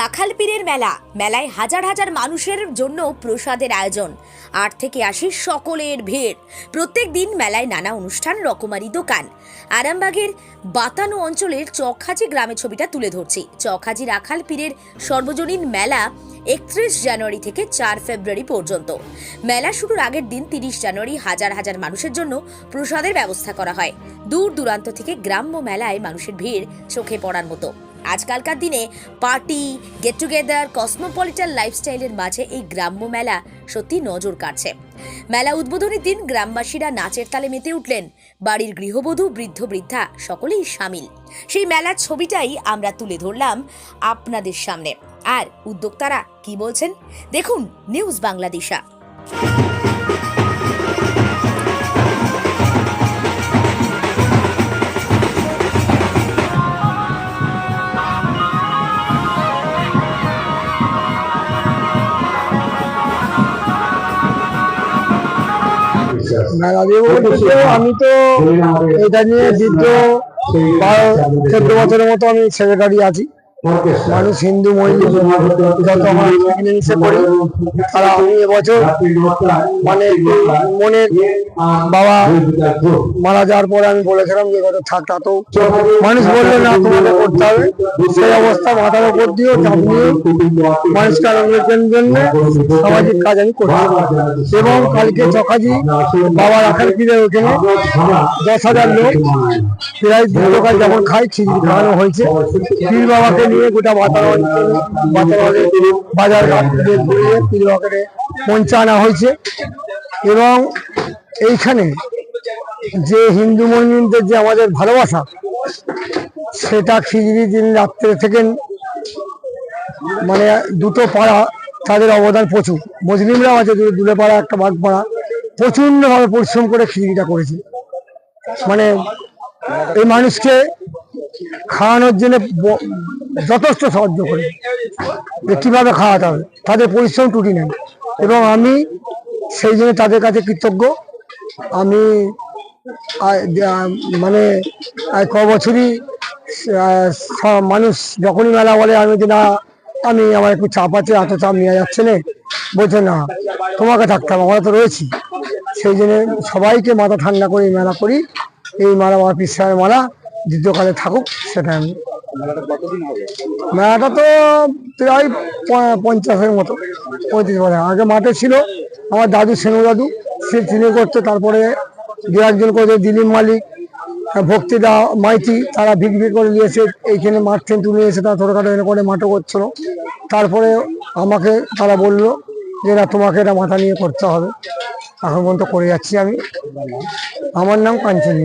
রাখাল পীরের মেলা। মেলায় হাজার হাজার মানুষের জন্য প্রসাদের আয়োজন। ৮ থেকে ৮০ সকলের ভিড়। প্রত্যেক দিন মেলায় নানা অনুষ্ঠান, রকমারি দোকান। আরামবাগের বাতানো অঞ্চলের চকহাজি গ্রামের ছবিটা তুলে ধরছি। চকহাজি রাখাল পীরের সর্বজনীন মেলা ৩১ জানুয়ারি থেকে ৪ ফেব্রুয়ারি পর্যন্ত। মেলা শুরুর আগের দিন ৩০ জানুয়ারি হাজার হাজার মানুষের জন্য প্রসাদের ব্যবস্থা করা হয়। দূর দূরান্ত থেকে গ্রাম্য মেলায় মানুষের ভিড় চোখে পড়ার মতো। আজকালকার দিনে পার্টি, গেট টুগেদার, কসমোপলিটান লাইফস্টাইলের মাঝে এই গ্রাম্য মেলা সত্যি নজর কাড়ছে। মেলা উদ্বোধনের দিন গ্রামবাসীরা নাচের তালে মেতে উঠলেন। বাড়ির গৃহবধূ, বৃদ্ধ বৃদ্ধা সকলেই সামিল। সেই মেলার ছবিটাই আমরা তুলে ধরলাম আপনাদের সামনে। আর উদ্যোক্তারা কি বলছেন দেখুন নিউজ বাংলাদেশা। মেলা দিয়ে বলতে আমি তো এটা নিয়ে দীর্ঘ ১২-১৪ বছরের মতো আমি সেক্রেটারি আছি। মানুষ হিন্দু মহিলা যত আমার মিলেমিশে করি, তারা আমি এবছর মানে মনের বাবা মারা যাওয়ার পরে আমি বলেছিলাম যে এবছর থাকটা, তো মানুষ বললো না তোমাদের করতে হবে। সেই অবস্থা মাথার উপর দিয়েও চাপ নিয়ে মানুষকে আনন্দের জন্য সামাজিক কাজ আমি করছি। এবং কালকে চকাজি বাবা রাখাল পীরের ওখানে ১০,০০০ লোক প্রায় দুটো কাজ যেমন খাই খিচুড়ি খাওয়ানো হয়েছে। পীর বাবাকে নিয়ে গোটা বাজার ঘাট ঘুরিয়ে পীর বাবাকে মঞ্চে আনা হয়েছে। এবং এইখানে যে হিন্দু মুসলিমদের যে আমাদের ভালোবাসা, সেটা খিচুড়ি দিন রাত্রে থেকে মানে দুটো পাড়া তাদের অবদান প্রচুর। মুসলিমরাও আছে, দুলে পাড়া একটা বাঘ পাড়া প্রচন্ডভাবে পরিশ্রম করে খিচুড়িটা করেছে। মানে এই মানুষকে খাওয়ানোর জন্য যথেষ্ট সাহায্য করে যে কিভাবে খাওয়াতে হবে, তাদের পরিশ্রম ত্রুটি নেই। এবং আমি সেই জন্য তাদের কাছে কৃতজ্ঞ। আমি মানে ক বছরই মানুষ যখনই মেলা বলে আমি যে না, আমি আমার একটু চাপ আছে, এত চাপ নেওয়া যাচ্ছে না, বলছে না তোমাকে থাকতে হবে, আমরা তো রয়েছি। সেই জন্য সবাইকে মাথা ঠান্ডা করে মেলা করি। এই মেলা আমার পিসার মেলা দীর্ঘকালে থাকুক, সেটা আমি। মেলাটা তো প্রায় ৫০-এর মতো, ৩৫ বছর আগে মাঠে ছিল। আমার দাদু, সেনু দাদু, সে তিনি করতো। তারপরে দু একজন করছে, দিলীপ মালিক, ভক্তিদা মাইতি, তারা বিক্রি করে নিয়েছে। এইখানে মাঠ থেকে তুলে এসে তারা ছোটোখাটো এনে করে মাঠও করছিল। তারপরে আমাকে তারা বললো যে না, তোমাকে এটা মাথা নিয়ে করতে হবে। এখন পর্যন্ত করে যাচ্ছি আমি। আমার নাম কাঞ্চন।